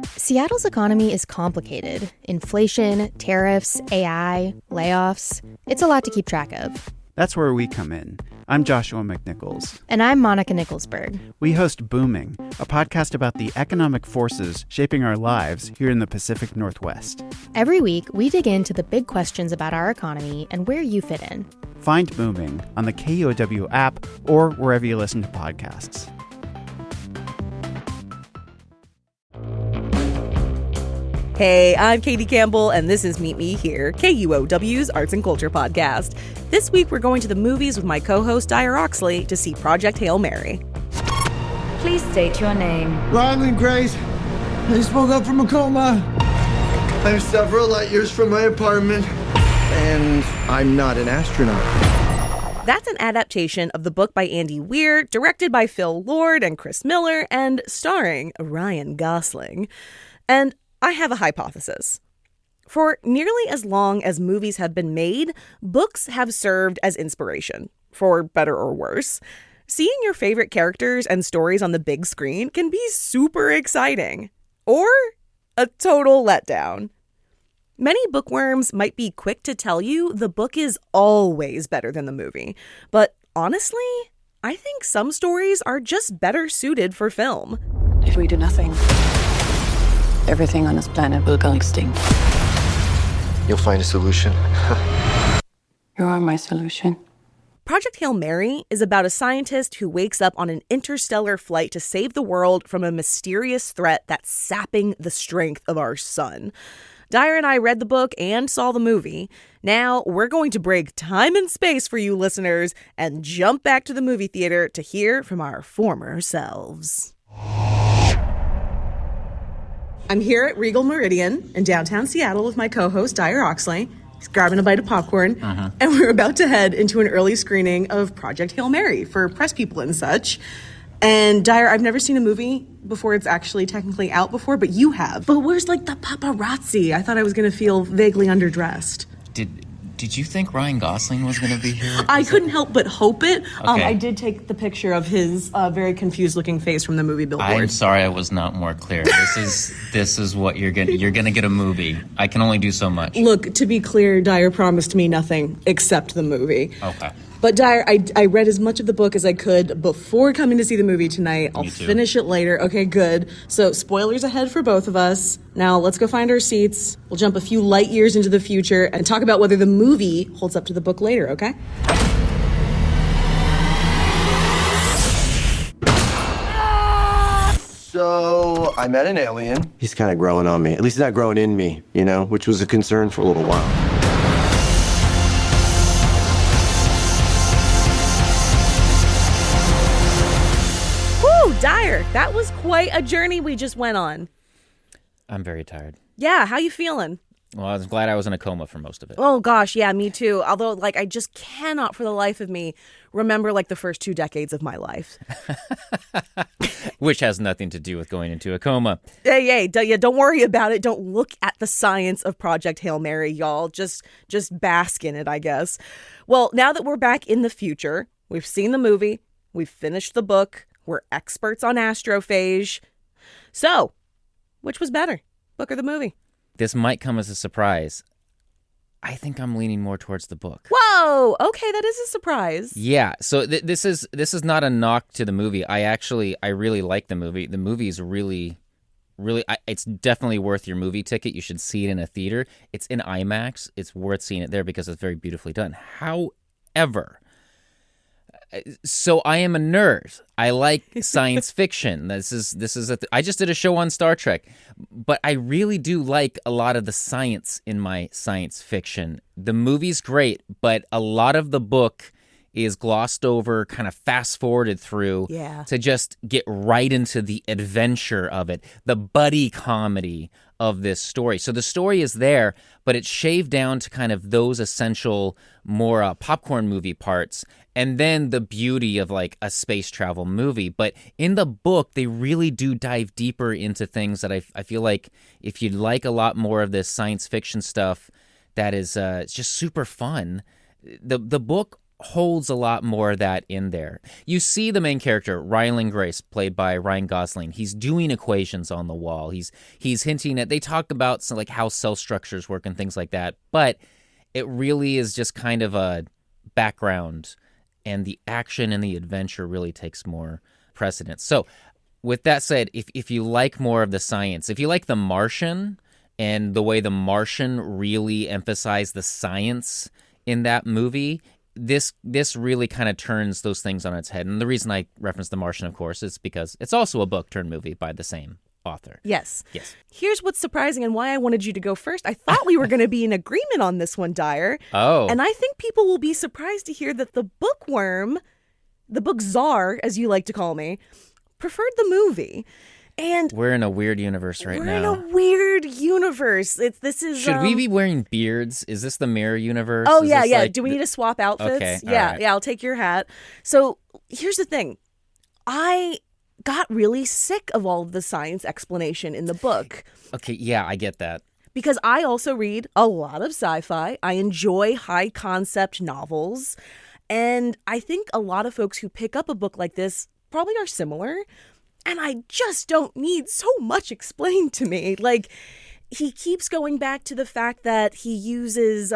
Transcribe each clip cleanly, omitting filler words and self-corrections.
Seattle's economy is complicated. Inflation, tariffs, AI, layoffs. It's a lot to keep track of. That's where we come in. I'm Joshua McNichols. And I'm Monica Nicholsberg. We host Booming, a podcast about the economic forces shaping our lives here in the Pacific Northwest. Every week, we dig into the big questions about our economy and where you fit in. Find Booming on the KUOW app or wherever you listen to podcasts. Hey, I'm Katie Campbell, and this is Meet Me Here, KUOW's Arts and Culture podcast. This week, we're going to the movies with my co-host, Dyer Oxley, to see Project Hail Mary. Please state your name. Ryland Grace. I just woke up from a coma. I'm several light years from my apartment. And I'm not an astronaut. That's an adaptation of the book by Andy Weir, directed by Phil Lord and Chris Miller, and starring Ryan Gosling. And I have a hypothesis. For nearly as long as movies have been made, books have served as inspiration, for better or worse. Seeing your favorite characters and stories on the big screen can be super exciting, or a total letdown. Many bookworms might be quick to tell you the book is always better than the movie, but honestly, I think some stories are just better suited for film. If we do nothing, everything on this planet will go extinct. You'll find a solution. You are my solution. Project Hail Mary is about a scientist who wakes up on an interstellar flight to save the world from a mysterious threat that's sapping the strength of our sun. Dyer and I read the book and saw the movie. Now we're going to break time and space for you listeners and jump back to the movie theater to hear from our former selves. I'm here at Regal Meridian in downtown Seattle with my co-host, Dyer Oxley. He's grabbing a bite of popcorn, and we're about to head into an early screening of Project Hail Mary for press people and such. And Dyer, I've never seen a movie before it's actually technically out before, but you have. But where's like the paparazzi? I thought I was going to feel vaguely underdressed. Did you think Ryan Gosling was going to be here? I couldn't help but hope it. Okay. I did take the picture of his very confused-looking face from the movie billboard. I'm sorry I was not more clear. This is what you're getting. You're going to get a movie. I can only do so much. Look, to be clear, Dyer promised me nothing except the movie. Okay. But Dyer, I read as much of the book as I could before coming to see the movie tonight. I'll finish it later. Okay, good. So spoilers ahead for both of us. Now let's go find our seats. We'll jump a few light years into the future and talk about whether the movie holds up to the book later, okay? So I met an alien. He's kind of growing on me. At least he's not growing in me, you know, which was a concern for a little while. Dyer, that was quite a journey we just went on. I'm very tired. Yeah, how you feeling? Well, I was glad I was in a coma for most of it. Oh gosh, yeah, me too. Although, I just cannot for the life of me remember, the first 2 decades of my life. Which has nothing to do with going into a coma. Hey, don't worry about it. Don't look at the science of Project Hail Mary, y'all. Just bask in it, I guess. Well, now that we're back in the future, we've seen the movie, we've finished the book, we're experts on astrophage. So, which was better, book or the movie? This might come as a surprise. I think I'm leaning more towards the book. Whoa! Okay, that is a surprise. Yeah. So this is not a knock to the movie. I really like the movie. The movie is really, it's definitely worth your movie ticket. You should see it in a theater. It's in IMAX. It's worth seeing it there because it's very beautifully done. However, so I am a nerd. I like science fiction. I just did a show on Star Trek, but I really do like a lot of the science in my science fiction. The movie's great, but a lot of the book is glossed over, kind of fast forwarded through to just get right into the adventure of it, the buddy comedy of this story. So the story is there, but it's shaved down to kind of those essential, more popcorn movie parts, and then the beauty of like a space travel movie. But in the book, they really do dive deeper into things that I feel like if you'd like a lot more of this science fiction stuff that is it's just super fun, the book holds a lot more of that in there. You see the main character, Ryland Grace, played by Ryan Gosling. He's doing equations on the wall. He's hinting at, they talk about like how cell structures work and things like that, but it really is just kind of a background, and the action and the adventure really takes more precedence. So with that said, if you like more of the science, if you like The Martian and the way The Martian really emphasized the science in that movie, this really kind of turns those things on its head. And the reason I reference The Martian, of course, is because it's also a book turned movie by the same author. Yes. Yes. Here's what's surprising and why I wanted you to go first. I thought we were going to be in agreement on this one, Dyer. Oh. And I think people will be surprised to hear that the bookworm, the book czar, as you like to call me, preferred the movie. And we're in a weird universe right now. We're in a weird universe. Should we be wearing beards? Is this the mirror universe? Oh, Is yeah. like Do we need to swap outfits? Okay. Yeah, right. yeah, I'll take your hat. So here's the thing. I got really sick of all of the science explanation in the book. Okay, yeah, I get that. Because I also read a lot of sci-fi. I enjoy high concept novels. And I think a lot of folks who pick up a book like this probably are similar. And I just don't need so much explained to me. Like, he keeps going back to the fact that he uses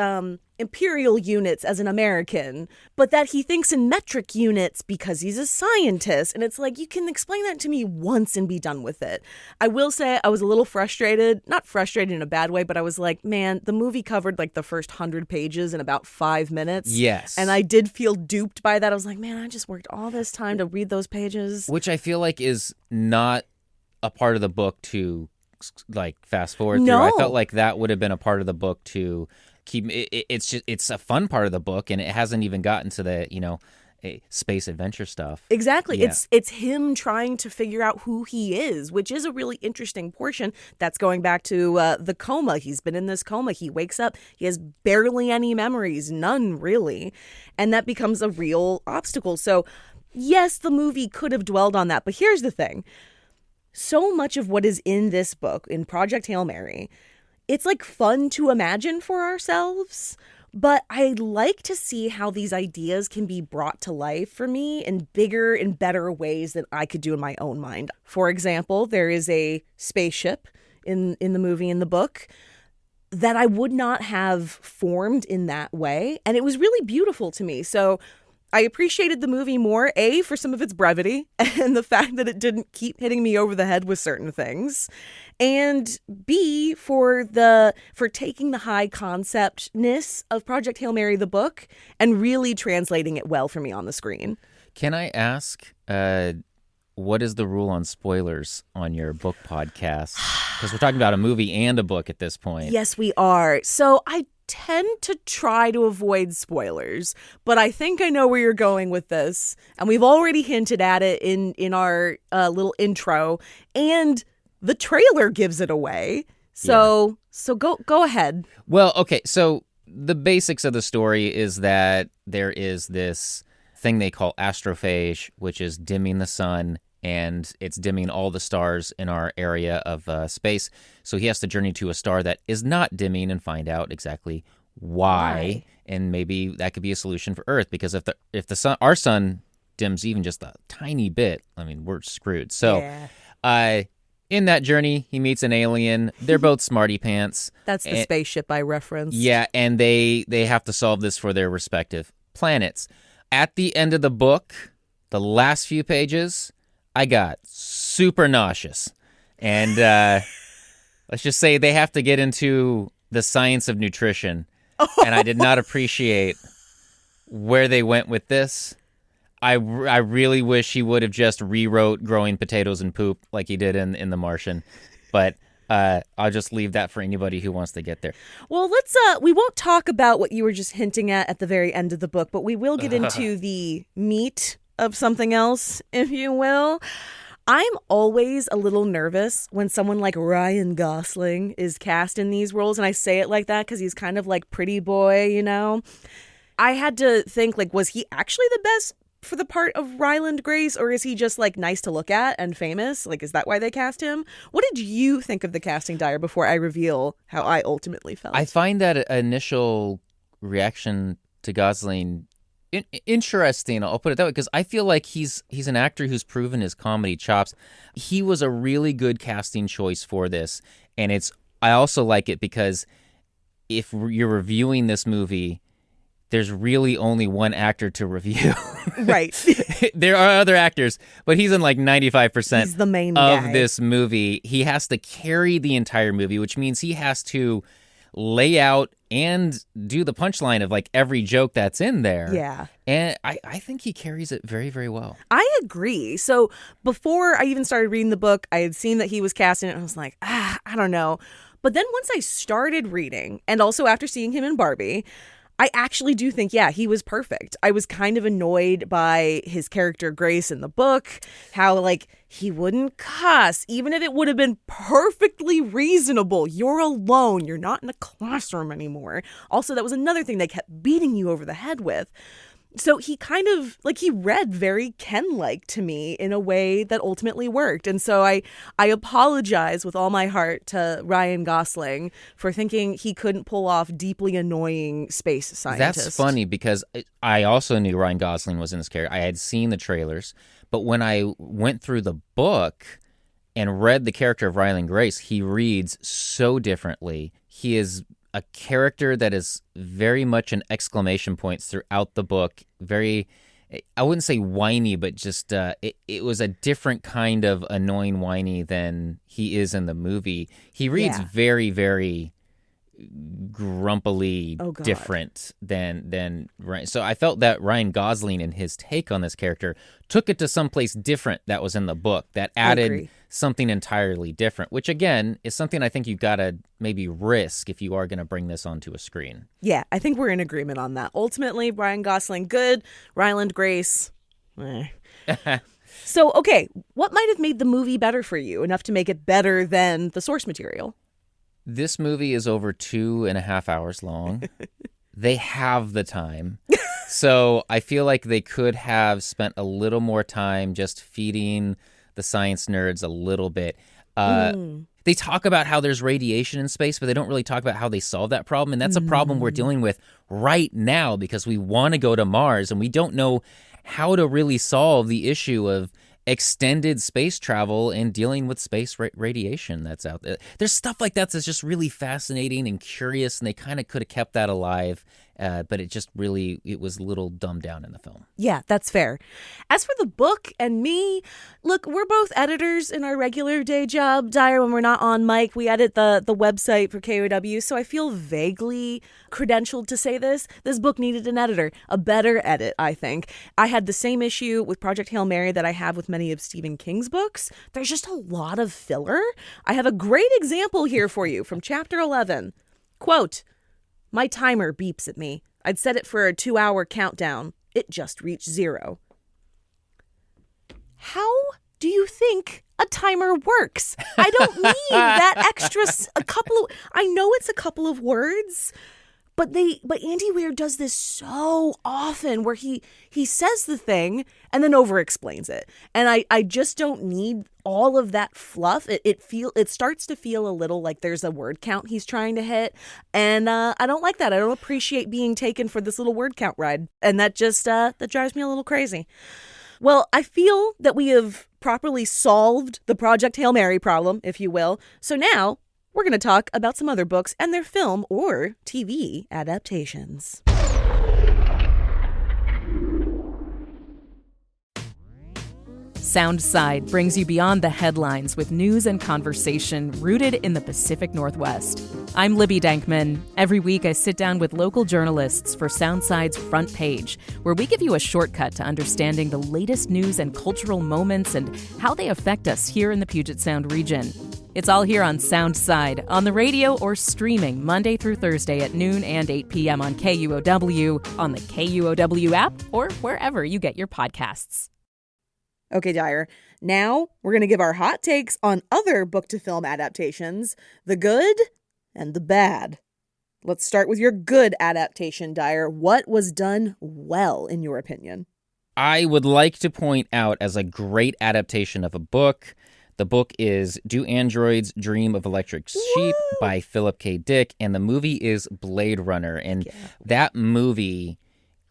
imperial units as an American, but that he thinks in metric units because he's a scientist. And it's like, you can explain that to me once and be done with it. I will say I was a little frustrated, not frustrated in a bad way, but I was like, man, the movie covered like the first 100 pages in about 5 minutes. Yes. And I did feel duped by that. I was like, man, I just worked all this time to read those pages. Which I feel like is not a part of the book to like fast forward No. through. I felt like that would have been a part of the book to keep it's a fun part of the book, and it hasn't even gotten to the space adventure stuff. Exactly. Yeah. It's him trying to figure out who he is, which is a really interesting portion. That's going back to the coma. He's been in this coma. He wakes up. He has barely any memories, none really. And that becomes a real obstacle. So yes, the movie could have dwelled on that. But here's the thing. So much of what is in this book, in Project Hail Mary, it's like fun to imagine for ourselves, but I like to see how these ideas can be brought to life for me in bigger and better ways than I could do in my own mind. For example, there is a spaceship in the movie, in the book, that I would not have formed in that way, and it was really beautiful to me. So I appreciated the movie more, A, for some of its brevity and the fact that it didn't keep hitting me over the head with certain things, and B, for taking the high conceptness of Project Hail Mary, the book, and really translating it well for me on the screen. Can I ask, what is the rule on spoilers on your book podcast? Because we're talking about a movie and a book at this point. Yes, we are. So I tend to try to avoid spoilers, but I think I know where you're going with this, and we've already hinted at it in our little intro, and the trailer gives it away. So go ahead. Well, okay, so the basics of the story is that there is this thing they call astrophage, which is dimming the sun, and it's dimming all the stars in our area of space. So he has to journey to a star that is not dimming and find out exactly why. And maybe that could be a solution for Earth, because if the sun, our sun dims even just a tiny bit, I mean, we're screwed. So in that journey, he meets an alien. They're both smarty pants. That's the spaceship I referenced. Yeah, and they have to solve this for their respective planets. At the end of the book, the last few pages, I got super nauseous. And let's just say they have to get into the science of nutrition. And I did not appreciate where they went with this. I really wish he would have just rewrote growing potatoes and poop like he did in The Martian. But I'll just leave that for anybody who wants to get there. Well, we won't talk about what you were just hinting at the very end of the book, but we will get into the meat of something else, if you will. I'm always a little nervous when someone like Ryan Gosling is cast in these roles, and I say it like that because he's kind of like pretty boy, you know? I had to think, like, was he actually the best for the part of Ryland Grace, or is he just like nice to look at and famous? Like, is that why they cast him? What did you think of the casting, Dyer, before I reveal how I ultimately felt? I find that initial reaction to Gosling, interesting. I'll put it that way, because I feel like he's an actor who's proven his comedy chops. He was a really good casting choice for this, and I also like it because if you're reviewing this movie, there's really only one actor to review. Right. There are other actors, but he's in like 95% He's the main of guy. this movie. He has to carry the entire movie, which means he has to lay out and do the punchline of like every joke that's in there. Yeah. And I think he carries it very, very well. I agree. So before I even started reading the book, I had seen that he was casting it, and I was like, I don't know. But then once I started reading, and also after seeing him in Barbie, I actually do think, yeah, he was perfect. I was kind of annoyed by his character Grace in the book, how like he wouldn't cuss, even if it would have been perfectly reasonable. You're alone. You're not in a classroom anymore. Also, that was another thing they kept beating you over the head with. So he kind of, like, he read very Ken-like to me in a way that ultimately worked. And so I apologize with all my heart to Ryan Gosling for thinking he couldn't pull off deeply annoying space scientist. That's funny because I also knew Ryan Gosling was in this character. I had seen the trailers, but when I went through the book and read the character of Ryland Grace, he reads so differently. He is a character that is very much an exclamation points throughout the book. Very, I wouldn't say whiny, but just it was a different kind of annoying whiny than he is in the movie. He reads very, very grumpily different than Ryan. So I felt that Ryan Gosling and his take on this character took it to someplace different that was in the book that added something entirely different, which again is something I think you gotta maybe risk if you are going to bring this onto a screen. Yeah, I think we're in agreement on that. Ultimately, Ryan Gosling, good. Ryland Grace, So, okay, what might have made the movie better for you, enough to make it better than the source material? This movie is over 2.5 hours long. They have the time. So I feel like they could have spent a little more time just feeding the science nerds a little bit. They talk about how there's radiation in space, but they don't really talk about how they solve that problem. And that's a problem we're dealing with right now because we want to go to Mars and we don't know how to really solve the issue of extended space travel and dealing with space radiation that's out there. There's stuff like that that's just really fascinating and curious, and they kind of could have kept that alive, but it was a little dumbed down in the film. Yeah, that's fair. As for the book and me, look, we're both editors in our regular day job. Dyer, when we're not on mic, we edit the website for KUOW, so I feel vaguely credentialed to say this. This book needed an editor, a better edit, I think. I had the same issue with Project Hail Mary that I have with many of Stephen King's books. There's just a lot of filler. I have a great example here for you from chapter 11. Quote, "My timer beeps at me. I'd set it for a 2-hour countdown. It just reached 0. How do you think a timer works? I don't need that extra I know it's a couple of words, but Andy Weir does this so often where he says the thing and then over explains it. And I just don't need all of that fluff. It starts to feel a little like there's a word count he's trying to hit. And I don't like that. I don't appreciate being taken for this little word count ride. And that just that drives me a little crazy. Well, I feel that we have properly solved the Project Hail Mary problem, if you will. So now we're going to talk about some other books and their film or TV adaptations. Soundside brings you beyond the headlines with news and conversation rooted in the Pacific Northwest. I'm Libby Dankman. Every week I sit down with local journalists for Soundside's Front Page, where we give you a shortcut to understanding the latest news and cultural moments and how they affect us here in the Puget Sound region. It's all here on Soundside, on the radio or streaming Monday through Thursday at noon and 8 p.m. on KUOW, on the KUOW app, or wherever you get your podcasts. Okay, Dyer. Now we're going to give our hot takes on other book-to-film adaptations, the good and the bad. Let's start with your good adaptation, Dyer. What was done well, in your opinion? I would like to point out as a great adaptation of a book, the book is Do Androids Dream of Electric Sheep by Philip K. Dick, and the movie is Blade Runner. And that movie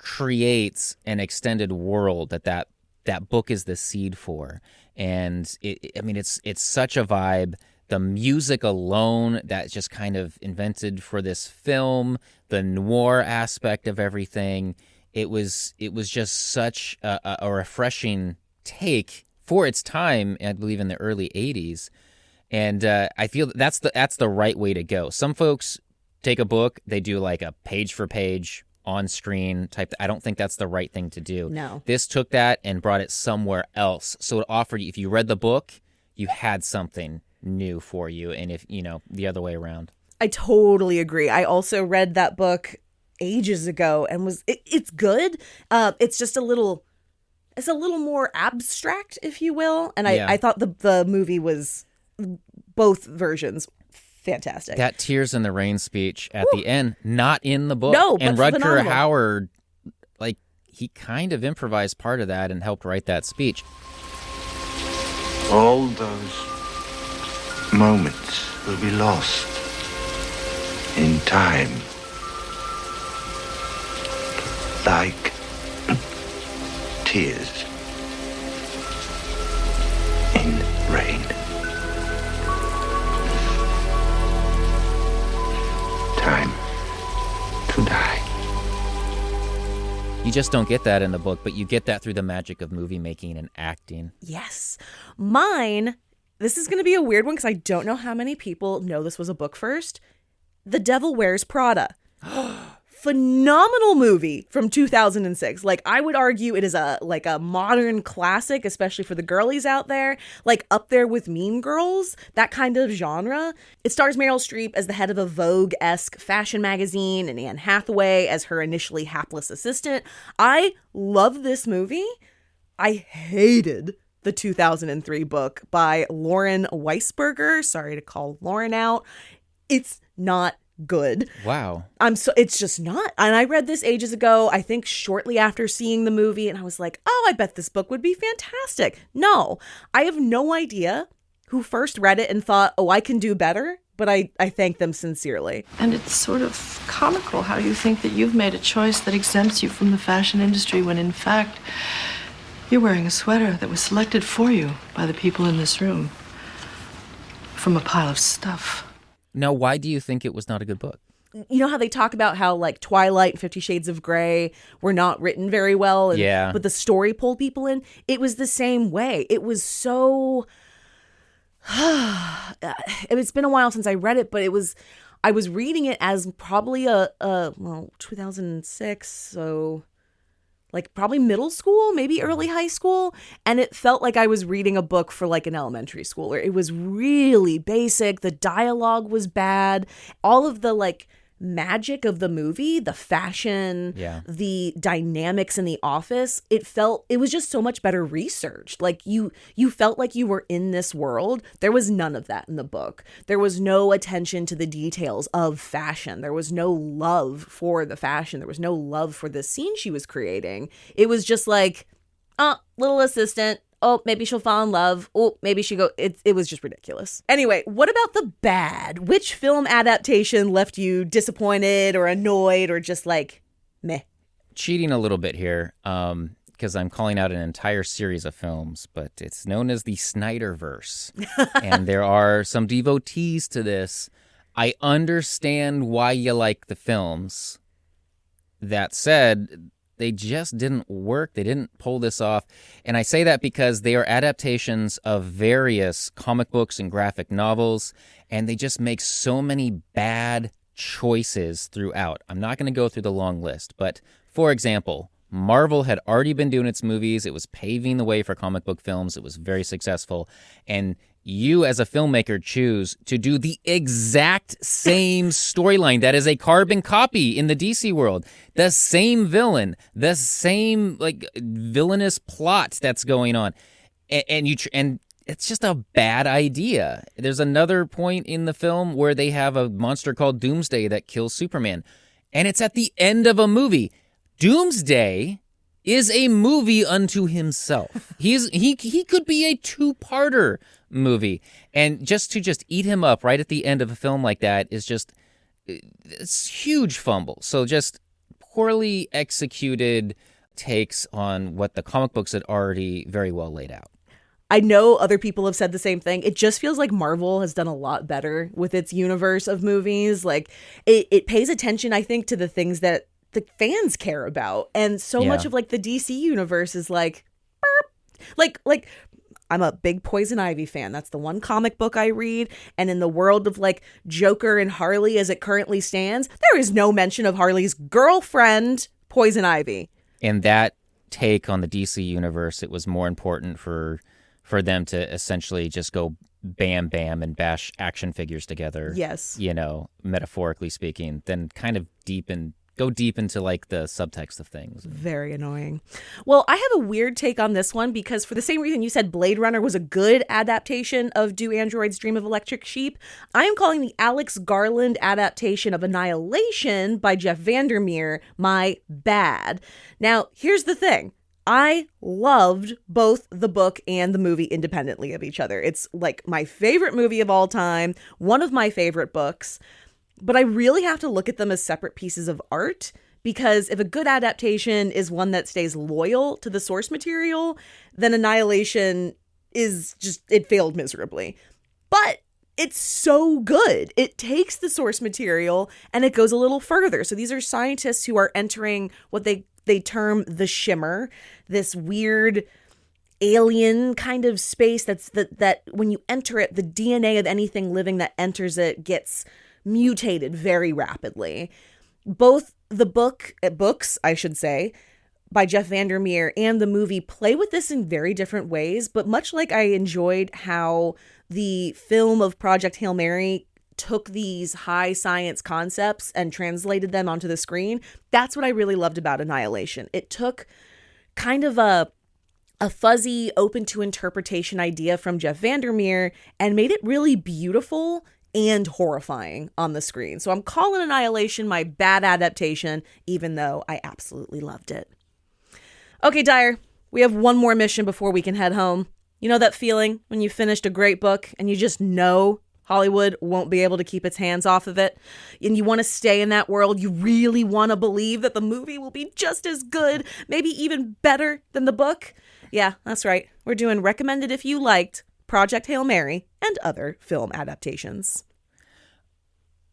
creates an extended world that book is the seed for. And it's such a vibe. The music alone that's just kind of invented for this film, the noir aspect of everything. It was just such a refreshing take for its time, I believe in the early 80s. And I feel that's the right way to go. Some folks take a book, they do like a page for page on screen type. I don't think that's the right thing to do. No. This took that and brought it somewhere else. So it offered you, if you read the book, you had something new for you, and if the other way around. I totally agree. I also read that book ages ago and it's good. It's just a little more abstract, if you will. And I thought the movie was, both versions, fantastic. That Tears in the Rain speech at the end, not in the book. No, and but Rutger phenomenal. Hauer, like, he kind of improvised part of that and helped write that speech. All those moments will be lost in time, like tears in rain. Time to die. You just don't get that in the book, but you get that through the magic of movie making and acting. Yes. Mine, this is going to be a weird one because I don't know how many people know this was a book first. The Devil Wears Prada. Phenomenal movie from 2006. Like, I would argue it is a modern classic, especially for the girlies out there, like up there with Mean Girls, that kind of genre. It stars Meryl Streep as the head of a Vogue-esque fashion magazine and Anne Hathaway as her initially hapless assistant. I love this movie. I hated the 2003 book by Lauren Weisberger. Sorry to call Lauren out. It's not good. Wow. It's just not. And I read this ages ago, I think shortly after seeing the movie, and I was like, oh, I bet this book would be fantastic. No, I have no idea who first read it and thought, oh, I can do better, but I thank them sincerely. And it's sort of comical how you think that you've made a choice that exempts you from the fashion industry when in fact you're wearing a sweater that was selected for you by the people in this room from a pile of stuff. Now, why do you think it was not a good book? You know how they talk about how like Twilight and 50 Shades of Grey were not written very well, but the story pulled people in? It was the same way. It was so... It's been a while since I read it, but I was reading it as probably 2006, so like probably middle school, maybe early high school. And it felt like I was reading a book for like an elementary schooler. It was really basic. The dialogue was bad. All of the like magic of the movie, the fashion, the dynamics in the office, it was just so much better researched. Like you felt like you were in this world. There was none of that in the book. There was no attention to the details of fashion. There was no love for the fashion. There was no love for the scene she was creating. It was just like, little assistant. Oh, maybe she'll fall in love. Oh, maybe she go. It was just ridiculous. Anyway, what about the bad? Which film adaptation left you disappointed or annoyed or just like, meh? Cheating a little bit here, because I'm calling out an entire series of films, but it's known as the Snyderverse. And there are some devotees to this. I understand why you like the films. That said, they just didn't work. They didn't pull this off. And I say that because they are adaptations of various comic books and graphic novels, and they just make so many bad choices throughout. I'm not going to go through the long list, but for example, Marvel had already been doing its movies. It was paving the way for comic book films. It was very successful. And you as a filmmaker choose to do the exact same storyline that is a carbon copy in the DC world. The same villain, the same like villainous plot that's going on. And it's just a bad idea. There's another point in the film where they have a monster called Doomsday that kills Superman. And it's at the end of a movie. Doomsday is a movie unto himself. He could be a two-parter movie. And just eat him up right at the end of a film like that is just, it's huge fumble. So just poorly executed takes on what the comic books had already very well laid out. I know other people have said the same thing. It just feels like Marvel has done a lot better with its universe of movies. Like it pays attention, I think, to the things that the fans care about. And so much of like the DC universe is like, burp. Like I'm a big Poison Ivy fan. That's the one comic book I read. And in the world of like Joker and Harley as it currently stands, there is no mention of Harley's girlfriend, Poison Ivy. And that take on the DC universe, it was more important for them to essentially just go bam, bam and bash action figures together. Yes. You know, metaphorically speaking, than kind of go deep into like the subtext of things. Very annoying. Well, I have a weird take on this one because for the same reason you said Blade Runner was a good adaptation of Do Androids Dream of Electric Sheep, I am calling the Alex Garland adaptation of Annihilation by Jeff Vandermeer my bad. Now, here's the thing. I loved both the book and the movie independently of each other. It's like my favorite movie of all time, one of my favorite books, but I really have to look at them as separate pieces of art because if a good adaptation is one that stays loyal to the source material, then Annihilation is just, it failed miserably. But it's so good. It takes the source material and it goes a little further. So these are scientists who are entering what they term the shimmer, this weird alien kind of space that when you enter it, the DNA of anything living that enters it gets mutated very rapidly. Both the books, I should say, by Jeff Vandermeer and the movie play with this in very different ways, but much like I enjoyed how the film of Project Hail Mary took these high science concepts and translated them onto the screen, that's what I really loved about Annihilation. It took kind of a fuzzy, open to interpretation idea from Jeff Vandermeer and made it really beautiful and horrifying on the screen. So I'm calling Annihilation my bad adaptation, even though I absolutely loved it. Okay, Dyer, we have one more mission before we can head home. You know that feeling when you finished a great book and you just know Hollywood won't be able to keep its hands off of it, and you want to stay in that world. You really want to believe that the movie will be just as good, maybe even better than the book. Yeah, that's right. We're doing Recommended If You Liked, Project Hail Mary, and other film adaptations.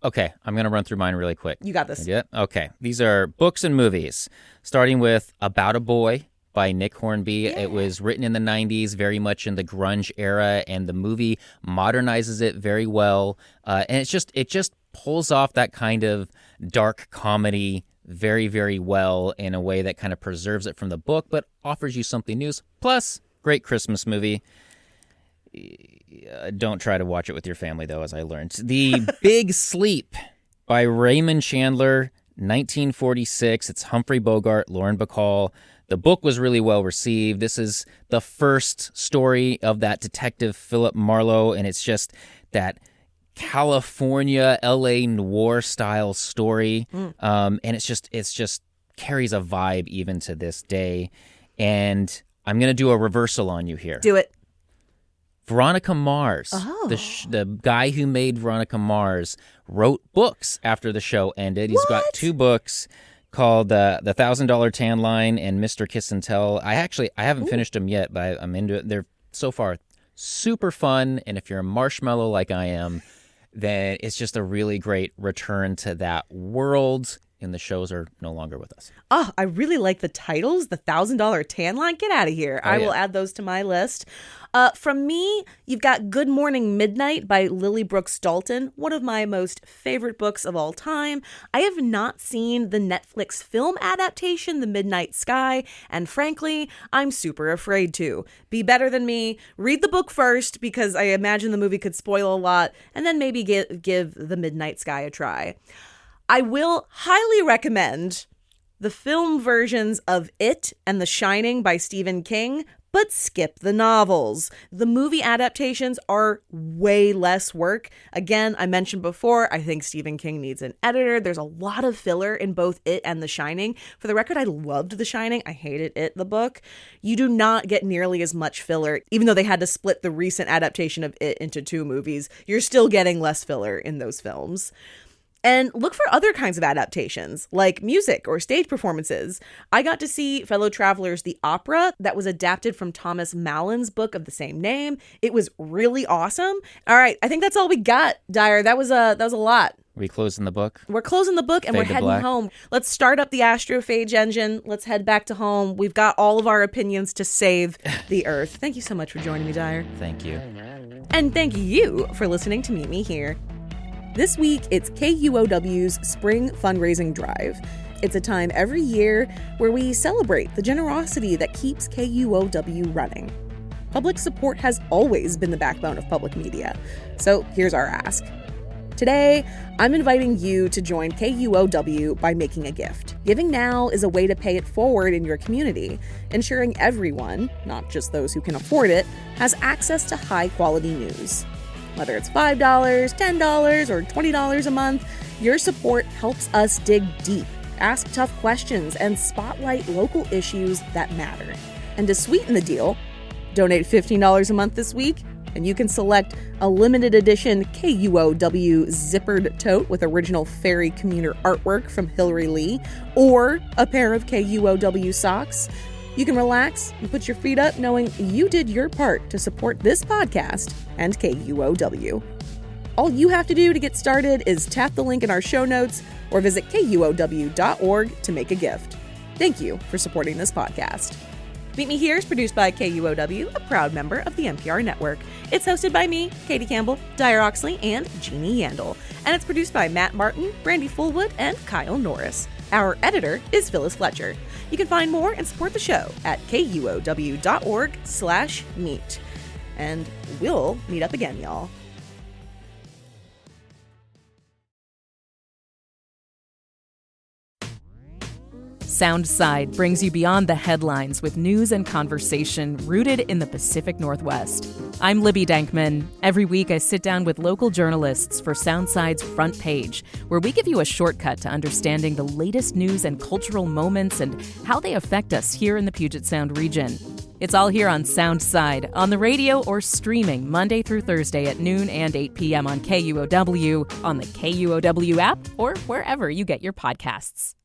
Okay, I'm going to run through mine really quick. You got this. Yeah. Okay, these are books and movies, starting with About a Boy by Nick Hornby. Yeah. It was written in the 90s, very much in the grunge era, and the movie modernizes it very well. And it just pulls off that kind of dark comedy very, very well in a way that kind of preserves it from the book, but offers you something new. Plus, great Christmas movie. Don't try to watch it with your family, though, as I learned. The Big Sleep by Raymond Chandler, 1946. It's Humphrey Bogart, Lauren Bacall. The book was really well received. This is the first story of that detective Philip Marlowe, and it's just that California, LA noir style story. And it's just carries a vibe even to this day. And I'm going to do a reversal on you here. Do it. Veronica Mars, the guy who made Veronica Mars, wrote books after the show ended. He's got 2 books called The $1,000 Tan Line and Mr. Kiss and Tell. I haven't finished them yet, but I'm into it. They're so far super fun, and if you're a marshmallow like I am, then it's just a really great return to that world. And the shows are no longer with us. Oh, I really like the titles. The $1,000 Tan Line. Get out of here. I will add those to my list. From me, you've got Good Morning Midnight by Lily Brooks Dalton, one of my most favorite books of all time. I have not seen the Netflix film adaptation, The Midnight Sky, and frankly, I'm super afraid to. Be better than me. Read the book first, because I imagine the movie could spoil a lot, and then maybe give The Midnight Sky a try. I will highly recommend the film versions of It and The Shining by Stephen King, but skip the novels. The movie adaptations are way less work. Again, I mentioned before, I think Stephen King needs an editor. There's a lot of filler in both It and The Shining. For the record, I loved The Shining. I hated It, the book. You do not get nearly as much filler, even though they had to split the recent adaptation of It into 2 movies. You're still getting less filler in those films. And look for other kinds of adaptations, like music or stage performances. I got to see Fellow Travelers, the opera that was adapted from Thomas Mallon's book of the same name. It was really awesome. All right, I think that's all we got, Dyer. That was a lot. We closing the book? We're closing the book and we're heading home. Let's start up the astrophage engine. Let's head back to home. We've got all of our opinions to save the Earth. Thank you so much for joining me, Dyer. Thank you. And thank you for listening to Meet Me Here. This week, it's KUOW's Spring Fundraising Drive. It's a time every year where we celebrate the generosity that keeps KUOW running. Public support has always been the backbone of public media. So here's our ask. Today, I'm inviting you to join KUOW by making a gift. Giving now is a way to pay it forward in your community, ensuring everyone, not just those who can afford it, has access to high-quality news. Whether it's $5, $10, or $20 a month, your support helps us dig deep, ask tough questions, and spotlight local issues that matter. And to sweeten the deal, donate $15 a month this week, and you can select a limited edition KUOW zippered tote with original fairy commuter artwork from Hillary Lee, or a pair of KUOW socks. You can relax and put your feet up knowing you did your part to support this podcast and KUOW. All you have to do to get started is tap the link in our show notes or visit KUOW.org to make a gift. Thank you for supporting this podcast. Meet Me Here is produced by KUOW, a proud member of the NPR network. It's hosted by me, Katie Campbell, Dyer Oxley, and Jeannie Yandel. And it's produced by Matt Martin, Brandy Fullwood, and Kyle Norris. Our editor is Phyllis Fletcher. You can find more and support the show at KUOW.org/meet. And we'll meet up again, y'all. Soundside brings you beyond the headlines with news and conversation rooted in the Pacific Northwest. I'm Libby Dankman. Every week I sit down with local journalists for Soundside's Front Page, where we give you a shortcut to understanding the latest news and cultural moments and how they affect us here in the Puget Sound region. It's all here on Soundside, on the radio or streaming Monday through Thursday at noon and 8 p.m. on KUOW, on the KUOW app, or wherever you get your podcasts.